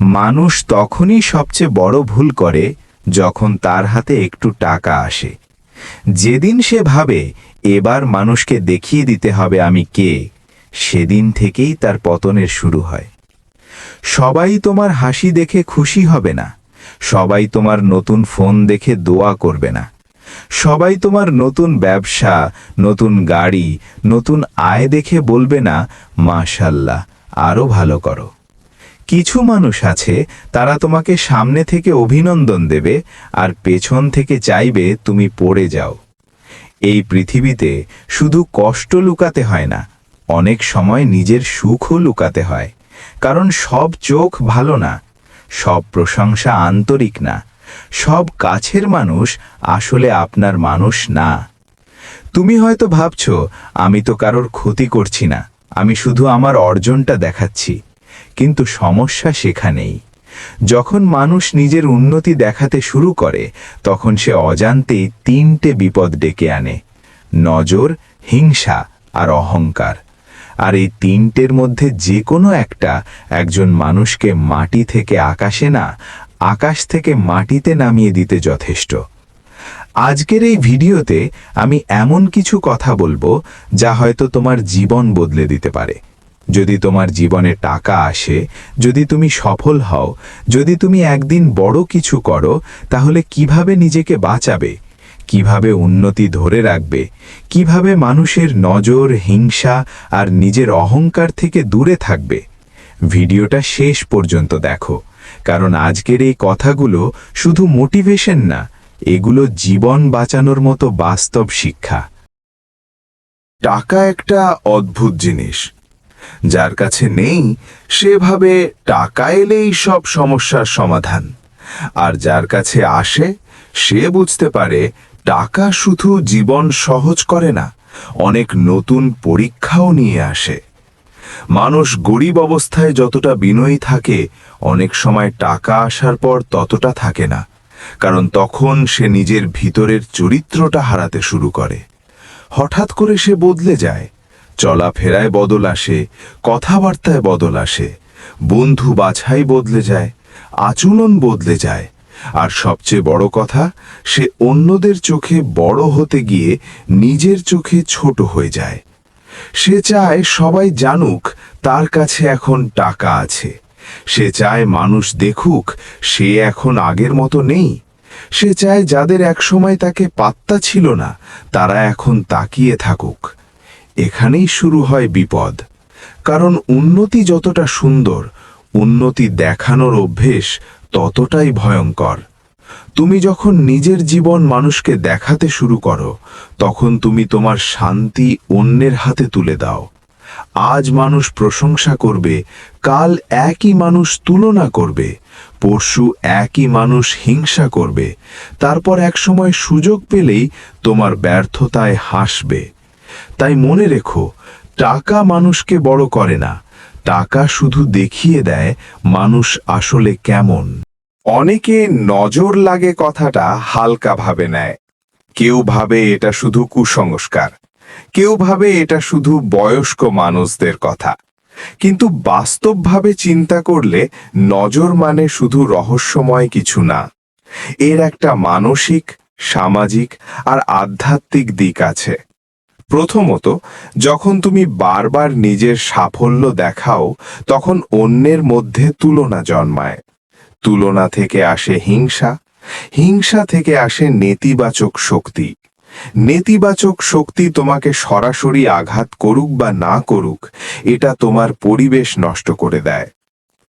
মানুষ তখনই সবচেয়ে বড় ভুল করে যখন তার হাতে একটু টাকা আসে। যেদিন সে ভাবে এবার মানুষকে দেখিয়ে দিতে হবে আমি কে, সেদিন থেকেই তার পতনের শুরু হয়। সবাই তোমার হাসি দেখে খুশি হবে না, সবাই তোমার নতুন ফোন দেখে দোয়া করবে না, সবাই তোমার নতুন ব্যবসা, নতুন গাড়ি, নতুন আয় দেখে বলবে না মাশাআল্লাহ আরো ভালো করো। কিছু মানুষ আছে, তারা তোমাকে সামনে থেকে অভিনন্দন দেবে আর পেছন থেকে চাইবে তুমি পড়ে যাও। এই পৃথিবীতে শুধু কষ্ট লুকাতে হয় না, অনেক সময় নিজের সুখও লুকাতে হয়। কারণ সব চোখ ভালো না, সব প্রশংসা আন্তরিক না, সব কাছের মানুষ আসলে আপনার মানুষ না। তুমি হয়তো ভাবছো আমি তো কারোর ক্ষতি করছি না, আমি শুধু আমার অর্জনটা দেখাচ্ছি। কিন্তু সমস্যা সেখানেই। যখন মানুষ নিজের উন্নতি দেখাতে শুরু করে, তখন সে অজান্তেই তিনটে বিপদ ডেকে আনে: নজর, হিংসা আর অহংকার। আর এই তিনটের মধ্যে যে কোনো একটা একজন মানুষকে মাটি থেকে আকাশে না, আকাশ থেকে মাটিতে নামিয়ে দিতে যথেষ্ট। আজকের এই ভিডিওতে আমি এমন কিছু কথা বলবো যা হয়তো তোমার জীবন বদলে দিতে পারে। যদি তোমার জীবনে টাকা আসে, যদি তুমি সফল হও, যদি তুমি একদিন বড় কিছু করো, তাহলে কিভাবে নিজেকে বাঁচাবে, কিভাবে উন্নতি ধরে রাখবে, কিভাবে মানুষের নজর, হিংসা আর নিজের অহংকার থেকে দূরে থাকবে। ভিডিওটা শেষ পর্যন্ত দেখো, কারণ আজকের এই কথাগুলো শুধু মোটিভেশন না, এগুলো জীবন বাঁচানোর মতো বাস্তব শিক্ষা। টাকা একটা অদ্ভুত জিনিস। যার কাছে নেই সে ভাবে টাকা এলেই সব সমস্যার সমাধান, আর যার কাছে আসে সে বুঝতে পারে টাকা শুধু জীবন সহজ করে না, অনেক নতুন পরীক্ষাও নিয়ে আসে। মানুষ গরিব অবস্থায় যতটা বিনয়ী থাকে, অনেক সময় টাকা আসার পর ততটা থাকে না, কারণ তখন সে নিজের ভিতরের চরিত্রটা হারাতে শুরু করে। হঠাৎ করে সে বদলে যায়, চলাফেরায় বদল আসে, কথাবার্তায় বদল আসে, বন্ধু বাছাই বদলে যায়, আচরণ বদলে যায়, আর সবচেয়ে বড় কথা, সে অন্যদের চোখে বড় হতে গিয়ে নিজের চোখে ছোট হয়ে যায়। সে চায় সবাই জানুক তার কাছে এখন টাকা আছে। সে চায় মানুষ দেখুক সে এখন আগের মতো নেই। সে চায় যাদের একসময় তাকে পাত্তা ছিল না, তারা এখন তাকিয়ে থাকুক। এখানেই শুরু হয় বিপদ। কারণ উন্নতি যতটা সুন্দর, উন্নতি দেখানোর অভ্যেস ততটাই ভয়ঙ্কর। তুমি যখন নিজের জীবন মানুষকে দেখাতে শুরু করো, তখন তুমি তোমার শান্তি অন্যের হাতে তুলে দাও। আজ মানুষ প্রশংসা করবে, কাল একই মানুষ তুলনা করবে, পরশু একই মানুষ হিংসা করবে, তারপর একসময় সুযোগ পেলেই তোমার ব্যর্থতায় হাসবে। তাই মনে রেখো, টাকা মানুষকে বড় করে না, টাকা শুধু দেখিয়ে দেয় মানুষ আসলে কেমন। অনেকে নজর লাগে কথাটা হালকা ভাবে নেয়। কেউ ভাবে এটা শুধু কুসংস্কার, কেউ ভাবে এটা শুধু বয়স্ক মানুষদের কথা। কিন্তু বাস্তবভাবে চিন্তা করলে নজর মানে শুধু রহস্যময় কিছু না। এর একটা মানসিক, সামাজিক আর আধ্যাত্মিক দিক আছে। প্রথমত, যখন তুমি বারবার নিজের সাফল্য দেখাও, তখন অন্যের মধ্যে তুলনা জন্মায়। তুলনা থেকে আসে হিংসা, হিংসা থেকে আসে নেতিবাচক শক্তি। নেতিবাচক শক্তি তোমাকে সরাসরি আঘাত করুক বা না করুক, এটা তোমার পরিবেশ নষ্ট করে দেয়।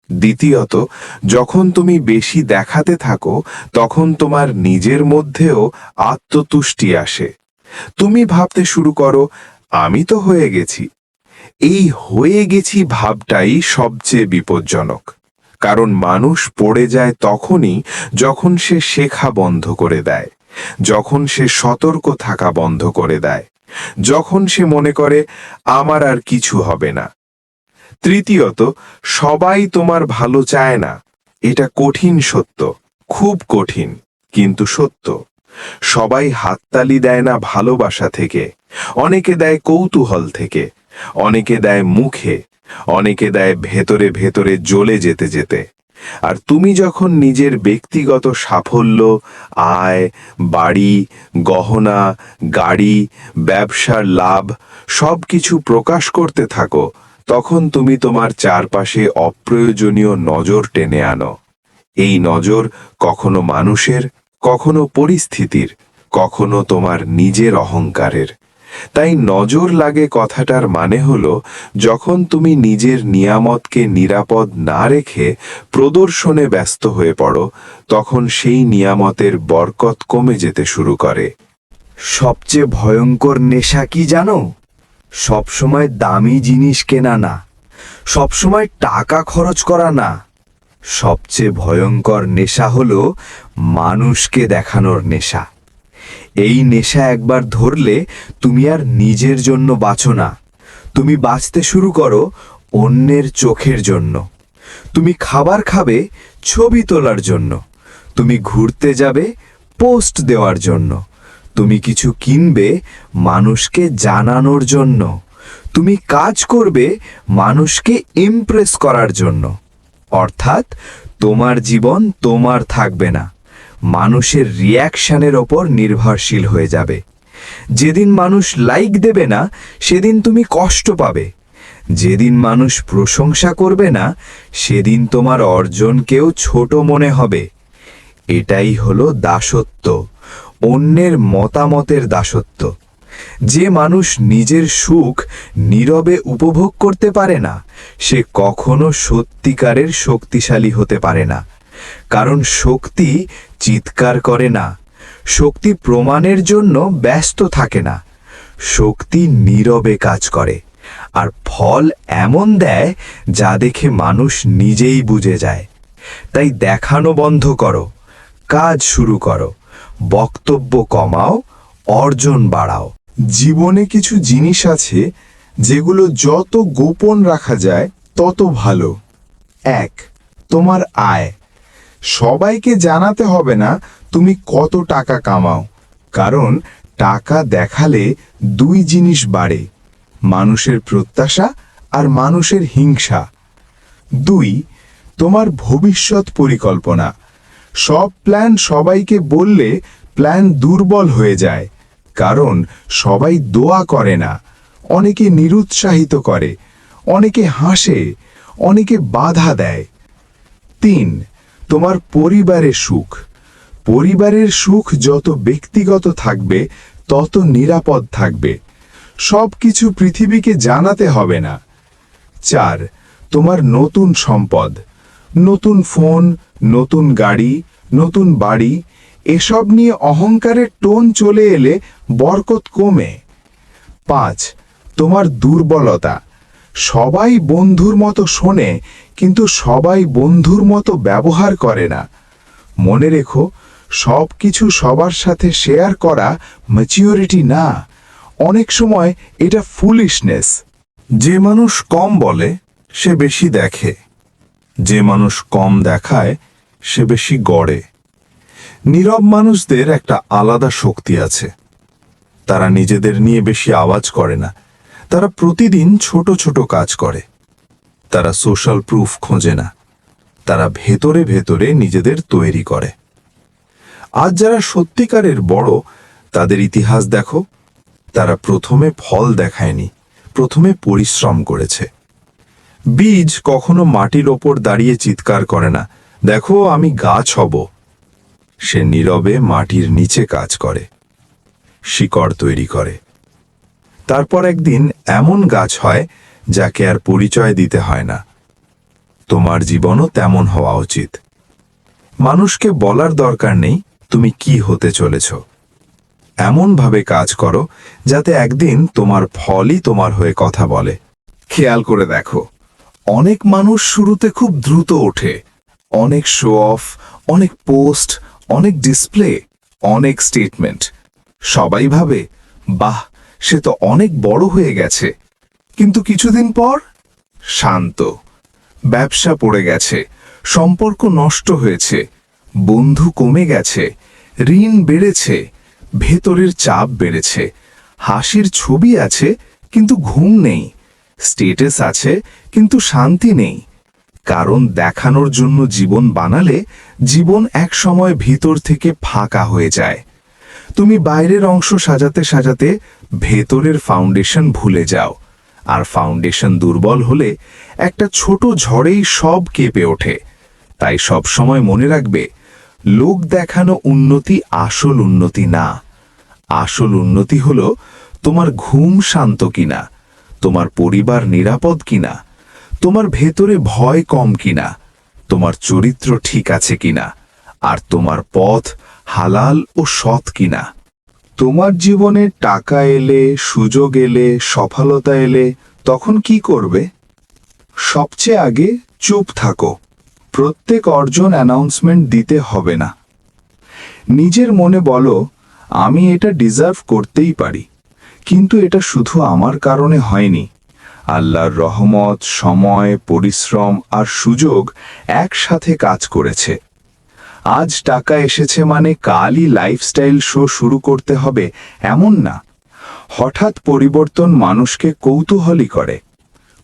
দ্বিতীয়ত, যখন তুমি বেশি দেখাতে থাকো, তখন তোমার নিজের মধ্যেও আত্মতুষ্টি আসে। তুমি ভাবতে শুরু করো, আমি তো হয়ে গেছি। এই হয়ে গেছি ভাবটাই সবচেয়ে বিপজ্জনক। কারণ মানুষ পড়ে যায় তখনই যখন সে শেখা বন্ধ করে দেয়, যখন সে সতর্ক থাকা বন্ধ করে দেয়, যখন সে মনে করে আমার আর কিছু হবে না। তৃতীয়ত, সবাই তোমার ভালো চায় না। এটা কঠিন সত্য, খুব কঠিন, কিন্তু সত্য। সবাই হাততালি দেয় না ভালোবাসা থেকে, অনেকে দেয় কৌতূহল থেকে, অনেকে দেয় মুখে, অনেকে দেয় ভেতরে ভেতরে জ্বলে যেতে যেতে। আর তুমি যখন নিজের ব্যক্তিগত সাফল্য, আয়, বাড়ি, গহনা, গাড়ি, ব্যবসার লাভ সবকিছু প্রকাশ করতে থাকো, তখন তুমি তোমার চারপাশে অপ্রয়োজনীয় নজর টেনে আনো। এই নজর কখনো মানুষের, কখনো পরিস্থিতির, কখনো তোমার নিজের অহংকারের। তাই নজর লাগে কথাটার মানে হলো, যখন তুমি নিজের নিয়ামতকে নিরাপদ না রেখে প্রদর্শনে ব্যস্ত হয়ে পড়ো, তখন সেই নিয়ামতের বরকত কমে যেতে শুরু করে। সবচেয়ে ভয়ঙ্কর নেশা কি জানো? সবসময় দামি জিনিস কেনা না, সবসময় টাকা খরচ করা না। সবচেয়ে ভয়ঙ্কর নেশা হলো মানুষকে দেখানোর নেশা। এই নেশা একবার ধরলে তুমি আর নিজের জন্য বাঁচো না, তুমি বাঁচতে শুরু করো অন্যের চোখের জন্য। তুমি খাবার খাবে ছবি তোলার জন্য, তুমি ঘুরতে যাবে পোস্ট দেওয়ার জন্য, তুমি কিছু কিনবে মানুষকে জানানোর জন্য, তুমি কাজ করবে মানুষকে ইমপ্রেস করার জন্য। অর্থাৎ তোমার জীবন তোমার থাকবে না, মানুষের রিয়াকশনের ওপর নির্ভরশীল হয়ে যাবে। যেদিন মানুষ লাইক দেবে না, সেদিন তুমি কষ্ট পাবে। যেদিন মানুষ প্রশংসা করবে না, সেদিন তোমার অর্জনকেও ছোট মনে হবে। এটাই হলো দাসত্ব, অন্যের মতামতের দাসত্ব। যে মানুষ নিজের সুখ নীরবে উপভোগ করতে পারে না, সে কখনো সত্যিকারের শক্তিশালী হতে পারে না। কারণ শক্তি চিৎকার করে না, শক্তি প্রমাণের জন্য ব্যস্ত থাকে না, শক্তি নীরবে কাজ করে, আর ফল এমন দেয় যা দেখে মানুষ নিজেই বুঝে যায়। তাই দেখানো বন্ধ করো, কাজ শুরু করো, বক্তব্য কমাও, অর্জন বাড়াও। জীবনে কিছু জিনিস আছে যেগুলো যত গোপন রাখা যায় তত ভালো। 1. তোমার আয়। সবাইকে জানাতে হবে না তুমি কত টাকা কামাও, কারণ টাকা দেখালে দুই জিনিস বাড়ে, মানুষের প্রত্যাশা আর মানুষের হিংসা। 2. তোমার ভবিষ্যৎ পরিকল্পনা। সব প্ল্যান সবাইকে বললে প্ল্যান দুর্বল হয়ে যায়, কারণ সবাই দোয়া করে না, অনেকে নিরুৎসাহিত করে, অনেকে হাসে, অনেকে বাধা দেয়। 3. তোমার পরিবারের সুখ। পরিবারের সুখ যত ব্যক্তিগত থাকবে তত নিরাপদ থাকবে, সব কিছু পৃথিবীকে জানাতে হবে না। 4. তোমার নতুন সম্পদ। নতুন ফোন, নতুন গাড়ি, নতুন বাড়ি, এসব নিয়ে অহংকারের টোন চলে এলে বরকত কমে। 5. তোমার দুর্বলতা। সবাই বন্ধুর মতো শোনে, কিন্তু সবাই বন্ধুর মতো ব্যবহার করে না। মনে রেখো, সব কিছু সবার সাথে শেয়ার করা ম্যাচিউরিটি না, অনেক সময় এটা ফুলিশনেস। যে মানুষ কম বলে সে বেশি দেখে, যে মানুষ কম দেখায় সে বেশি গড়ে। নীরব মানুষদের একটা আলাদা শক্তি আছে। তারা নিজেদের নিয়ে বেশি আওয়াজ করে না, তারা প্রতিদিন ছোট ছোট কাজ করে। তারা সোশ্যাল প্রুফ খোঁজে না, তারা ভেতরে ভেতরে নিজেদের তৈরি করে। আজ যারা সত্যিকারের বড়, তাদের ইতিহাস দেখো, তারা প্রথমে ফল দেখায়নি, প্রথমে পরিশ্রম করেছে। বীজ কখনো মাটির ওপর দাঁড়িয়ে চিৎকার করে না, দেখো আমি গাছ হব। সে নীরবে মাটির নিচে কাজ করে, শিকড় তৈরি করে। তারপর একদিন এমন গাছ হয় যাকে আর পরিচয় দিতে হয় না। তোমার জীবনও তেমন হওয়া উচিত। মানুষকে বলার দরকার নেই তুমি কি হতে চলেছ। এমনভাবে কাজ করো যাতে একদিন তোমার ফলই তোমার হয়ে কথা বলে। খেয়াল করে দেখো, অনেক মানুষ শুরুতে খুব দ্রুত ওঠে, অনেক শো অফ, অনেক পোস্ট, অনেক ডিসপ্লে, অনেক স্টেটমেন্ট। সবাই ভাবে, বাহ, সে তো অনেক বড় হয়ে গেছে। কিন্তু কিছুদিন পর শান্ত, ব্যবসা পড়ে গেছে, সম্পর্ক নষ্ট হয়েছে, বন্ধু কমে গেছে, ঋণ বেড়েছে, ভেতরের চাপ বেড়েছে। হাসির ছবি আছে কিন্তু ঘুম নেই, স্টেটাস আছে কিন্তু শান্তি নেই। কারণ দেখানোর জন্য জীবন বানালে জীবন এক সময় ভিতর থেকে ফাঁকা হয়ে যায়। তুমি বাইরের অংশ সাজাতে সাজাতে ভেতরের ফাউন্ডেশন ভুলে যাও, আর ফাউন্ডেশন দুর্বল হলে একটা ছোট ঝড়েই সব কেঁপে ওঠে। তাই সব সময় মনে রাখবে, লোক দেখানো উন্নতি আসল উন্নতি না। আসল উন্নতি হলো তোমার ঘুম শান্ত কিনা, তোমার পরিবার নিরাপদ কিনা, তোমার ভেতরে ভয় কম কিনা, তোমার চরিত্র ঠিক আছে কিনা, আর তোমার পথ হালাল ও সৎ কিনা। তোমার জীবনে টাকা এলে, সুযোগ এলে, সফলতা এলে তখন কি করবে? সবচেয়ে আগে চুপ থাকো। প্রত্যেক অর্জন অ্যানাউন্সমেন্ট দিতে হবে না। নিজের মনে বলো, আমি এটা ডিজার্ভ করতেই পারি, কিন্তু এটা শুধু আমার কারণে হয়নি। আল্লাহর রহমত, সময়, পরিশ্রম আর সুযোগ একসাথে কাজ করেছে। আজ টাকা এসেছে মানে কালই লাইফস্টাইল শো শুরু করতে হবে এমন না। হঠাৎ পরিবর্তন মানুষকে কৌতূহলী করে,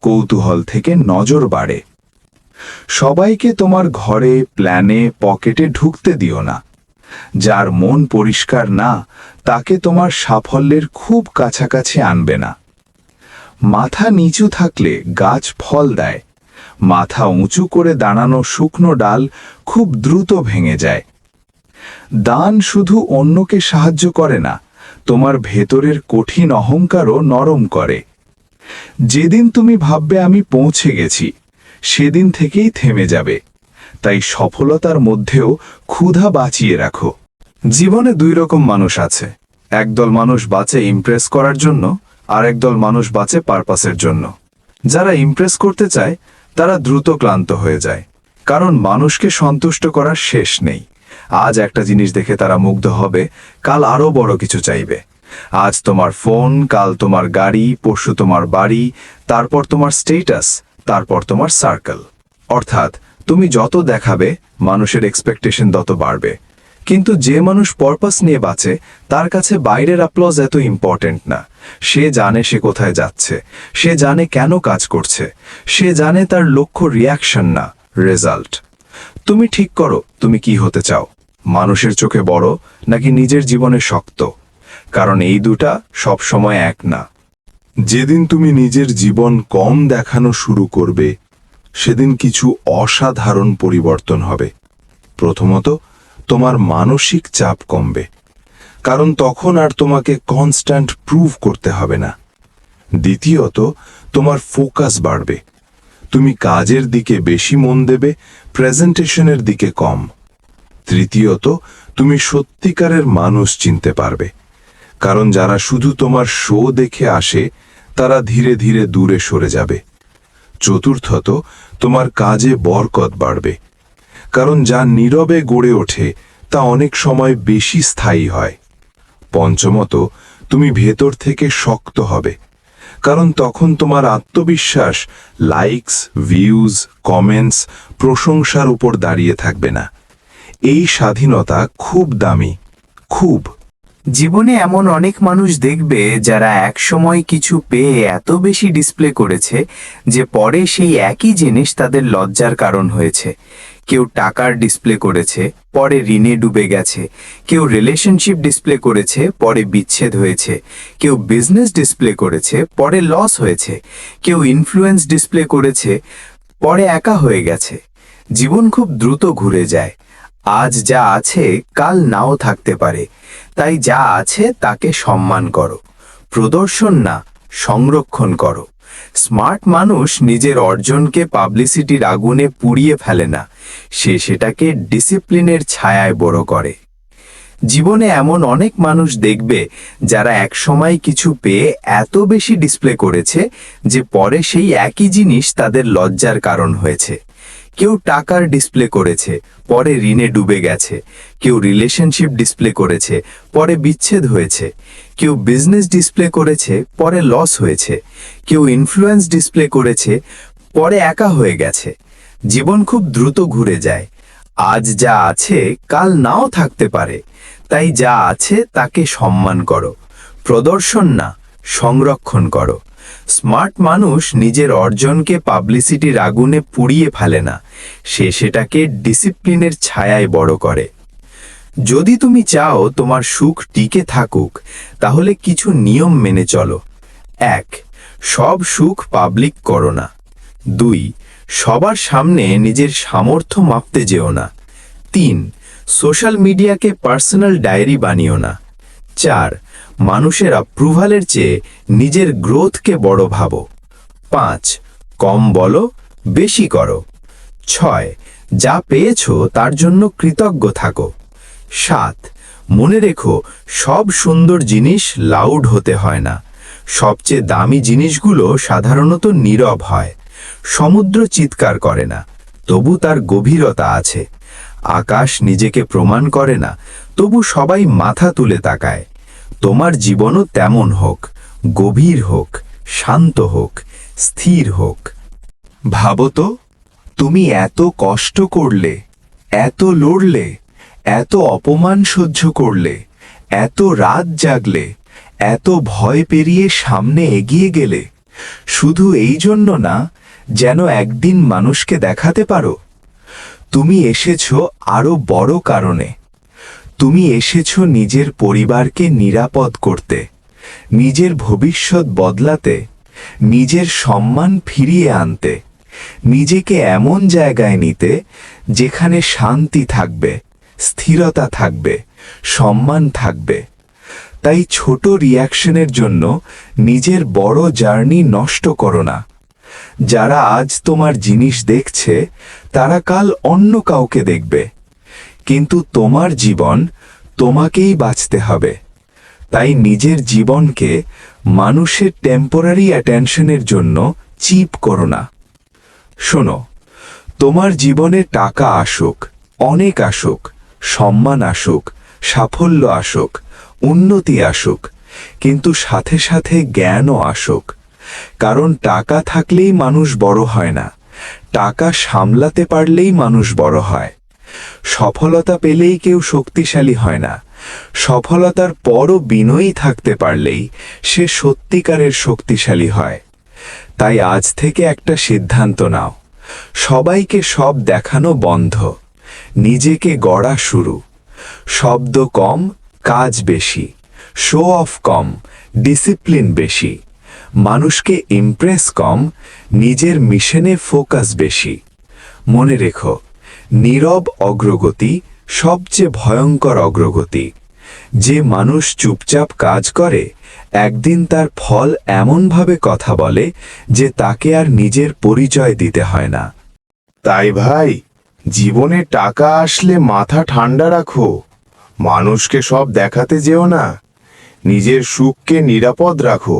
কৌতূহল থেকে নজর বাড়ে। সবাইকে তোমার ঘরে, প্ল্যানে, পকেটে ঢুকতে দিও না। যার মন পরিষ্কার না, তাকে তোমার সাফল্যের খুব কাছাকাছি আনবে না। মাথা নিচু থাকলে গাছ ফল দেয়, মাথা উঁচু করে দাঁড়ানো শুকনো ডাল খুব দ্রুত ভেঙে যায়। দান শুধু অন্যকে সাহায্য করে না, তোমার ভেতরের কঠিন অহংকারও নরম করে। যেদিন তুমি ভাববে আমি পৌঁছে গেছি, সেদিন থেকেই থেমে যাবে। তাই সফলতার মধ্যেও ক্ষুধা বাঁচিয়ে রাখো। জীবনে দুই রকম মানুষ আছে, একদল মানুষ বাঁচে ইমপ্রেস করার জন্য, আর একদল মানুষ বাঁচে পারপাসের জন্য। যারা ইমপ্রেস করতে চায় তারা দ্রুত ক্লান্ত হয়ে যায়, কারণ মানুষকে সন্তুষ্ট করার শেষ নেই। আজ একটা জিনিস দেখে তারা মুগ্ধ হবে, কাল আরও বড় কিছু চাইবে। আজ তোমার ফোন, কাল তোমার গাড়ি, পরশু তোমার বাড়ি, তারপর তোমার স্টেটাস, তারপর তোমার সার্কেল। অর্থাৎ তুমি যত দেখাবে মানুষের এক্সপেকটেশন তত বাড়বে। কিন্তু যে মানুষ পারপাস নিয়ে বাঁচে, তার কাছে বাইরের অ্যাপ্লজ এত ইম্পর্টেন্ট না। সে জানে সে কোথায় যাচ্ছে, সে জানে কেন কাজ করছে, সে জানে তার লক্ষ্য রিয়াকশন না রেজাল্ট। তুমি ঠিক করো তুমি কি হতে চাও, মানুষের চোখে বড় নাকি নিজের জীবনে শক্ত, কারণ এই দুটা সব সময় এক না। যেদিন তুমি নিজের জীবন কম দেখানো শুরু করবে, সেদিন কিছু অসাধারণ পরিবর্তন হবে। প্রথমত, তোমার মানসিক চাপ কমবে, কারণ তখন আর তোমাকে কনস্ট্যান্ট প্রুভ করতে হবে না। দ্বিতীয়ত, তোমার ফোকাস বাড়বে, তুমি কাজের দিকে বেশি মন দেবে, প্রেজেন্টেশনের দিকে কম। তৃতীয়ত, তুমি সত্যিকারের মানুষ চিনতে পারবে, কারণ যারা শুধু তোমার শো দেখে আসে তারা ধীরে ধীরে দূরে সরে যাবে। চতুর্থত, তোমার কাজে বরকত বাড়বে, কারণ যা নীরবে গড়ে ওঠে তা অনেক সময় বেশি স্থায়ী হয়। পঞ্চমত, তুমি ভেতর থেকে শক্ত হবে, কারণ তখন তোমার আত্মবিশ্বাস লাইকস, ভিউজ, কমেন্টস, প্রশংসার উপর দাঁড়িয়ে থাকবে না। এই স্বাধীনতা খুব দামি, খুব। জীবনে এমন অনেক মানুষ দেখবে যারা একসময় কিছু পেয়ে এত বেশি ডিসপ্লে করেছে যে পরে সেই একই জিনিস তাদের লজ্জার কারণ হয়েছে। কেউ টাকার ডিসপ্লে করেছে, পরে ঋণে ডুবে গেছে। কেউ রিলেশনশিপ ডিসপ্লে করেছে, পরে বিচ্ছেদ হয়েছে। কেউ বিজনেস ডিসপ্লে করেছে, পরে লস হয়েছে। কেউ ইনফ্লুয়েন্স ডিসপ্লে করেছে, পরে একা হয়ে গেছে। জীবন খুব দ্রুত ঘুরে যায়। আজ যা আছে কাল নাও থাকতে পারে। তাই যা আছে তাকে সম্মান করো, প্রদর্শন না, সংরক্ষণ করো। স্মার্ট মানুষ নিজের অর্জনকে পাবলিসিটির আগুনে পুড়িয়ে ফেলে না, সে সেটাকে ডিসিপ্লিনের ছায়ায় বড় করে। জীবনে এমন অনেক মানুষ দেখবে যারা একসময় কিছু পেয়ে এত বেশি ডিসপ্লে করেছে যে পরে সেই একই জিনিস তাদের লজ্জার কারণ হয়েছে। কেউ টাকার ডিসপ্লে করেছে, পরে ঋণে ডুবে গেছে। কেউ রিলেশনশিপ ডিসপ্লে করেছে, পরে বিচ্ছেদ হয়েছে। কেউ বিজনেস ডিসপ্লে করেছে, পরে লস হয়েছে। কেউ ইনফ্লুয়েন্স ডিসপ্লে করেছে, পরে একা হয়ে গেছে। জীবন খুব দ্রুত ঘুরে যায়। আজ যা আছে কাল নাও থাকতে পারে। তাই যা আছে তাকে সম্মান করো, প্রদর্শন না, সংরক্ষণ করো। স্মার্ট মানুষ নিজের অর্জনকে পাবলিসিটির আগুনে পুড়িয়ে ফেলে না, সে সেটাকে ডিসিপ্লিনের ছায়ায় বড় করে। যদি তুমি চাও তোমার সুখ টিকে থাকুক, তাহলে কিছু নিয়ম মেনে চলো। 1. সব সুখ পাবলিক করো না। 2. সবার সামনে নিজের সামর্থ্য মাপতে যেও না। 3. সোশ্যাল মিডিয়াকে পার্সোনাল ডায়েরি বানিও না। 4. মানুষের অ্যাপ্রুভালের চেয়ে নিজের গ্রোথকে বড় ভাবো। 5. কম বলো, বেশি করো। 6. যা পেয়েছো তার জন্য কৃতজ্ঞ থাকো। 7. মনে রেখো, সব সুন্দর জিনিস লাউড হতে হয় না। সবচেয়ে দামি জিনিসগুলো সাধারণত নীরব হয়। সমুদ্র চিৎকার করে না, তবু তার গভীরতা আছে। আকাশ নিজেকে প্রমাণ করে না, তবু সবাই মাথা তুলে তাকায়। তোমার জীবনও তেমন হোক, গভীর হোক, শান্ত হোক, স্থির হোক। ভাবো তো, তুমি এত কষ্ট করলে, এত লড়লে, এত অপমান সহ্য করলে, এত রাত জাগলে, এত ভয় পেরিয়ে সামনে এগিয়ে গেলে, শুধু এই জন্য না যেন একদিন মানুষকে দেখাতে পারো। তুমি এসেছো আরো বড় কারণে। তুমি এসেছো নিজের পরিবারকে নিরাপদ করতে, নিজের ভবিষ্যৎ বদলাতে, নিজের সম্মান ফিরিয়ে আনতে, নিজেকে এমন জায়গায় নিতে যেখানে শান্তি থাকবে, স্থিরতা থাকবে, সম্মান থাকবে। তাই ছোট রিয়াকশনের জন্য নিজের বড় জার্নি নষ্ট করো না। যারা আজ তোমার জিনিস দেখছে, তারা কাল অন্য কাউকে দেখবে, কিন্তু তোমার জীবন তোমাকেই বাঁচতে হবে। তাই নিজের জীবনকে মানুষের টেম্পোরারি অ্যাটেনশনের জন্য চিপ করো না। শোনো, তোমার জীবনে টাকা আসুক, অনেক আসুক, সম্মান আসুক, সাফল্য আসুক, উন্নতি আসুক, কিন্তু সাথে সাথে জ্ঞানও আসুক। কারণ টাকা থাকলেই মানুষ বড় হয় না, টাকা সামলাতে পারলেই মানুষ বড় হয়। সফলতা পেলেই কেউ শক্তিশালী হয় না, সফলতার পরও বিনয়ী থাকতে পারলেই সে সত্যিকারের শক্তিশালী হয়। তাই আজ থেকে একটা সিদ্ধান্ত নাও, সবাইকে সব দেখানো বন্ধ, নিজেকে গড়া শুরু। শব্দ কম, কাজ বেশি, শো অফ কম, ডিসিপ্লিন বেশি, মানুষকে ইমপ্রেস কম, নিজের মিশনে ফোকাস বেশি। মনে রেখো, নীরব অগ্রগতি সবচেয়ে ভয়ঙ্কর অগ্রগতি। যে মানুষ চুপচাপ কাজ করে, একদিন তার ফল এমনভাবে কথা বলে যে তাকে আর নিজের পরিচয় দিতে হয় না। তাই ভাই, জীবনে টাকা আসলে মাথা ঠান্ডা রাখো, মানুষকে সব দেখাতে যেও না। নিজের সুখকে নিরাপদ রাখো,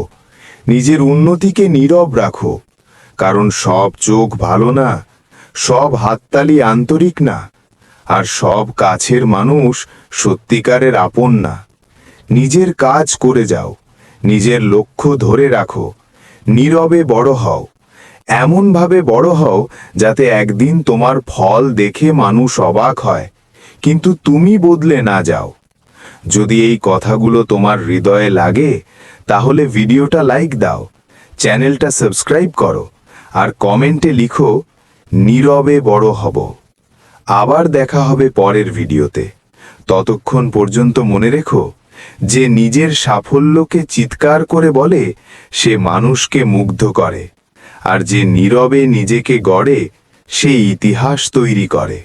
নিজের উন্নতিকে নীরব রাখো। কারণ সব চোখ ভালো না, সব হাততালি আন্তরিক না, আর সব কাছের মানুষ সত্যিকারের আপন না। নিজের কাজ করে যাও, নিজের লক্ষ্য ধরে রাখো, নীরবে বড় হও। এমনভাবে বড় হও যাতে একদিন তোমার ফল দেখে মানুষ অবাক হয়, কিন্তু তুমি বদলে না যাও। যদি এই কথাগুলো তোমার হৃদয়ে লাগে, তাহলে ভিডিওটা লাইক দাও, চ্যানেলটা সাবস্ক্রাইব করো, আর কমেন্টে লিখো নীরবে বড় হব। আবার দেখা হবে পরের ভিডিওতে। ততক্ষণ পর্যন্ত মনে রেখো, যে নিজের সাফল্যকে চিৎকার করে বলে সে মানুষকে মুগ্ধ করে, আর যে নীরবে নিজেকে গড়ে সে ইতিহাস তৈরি করে।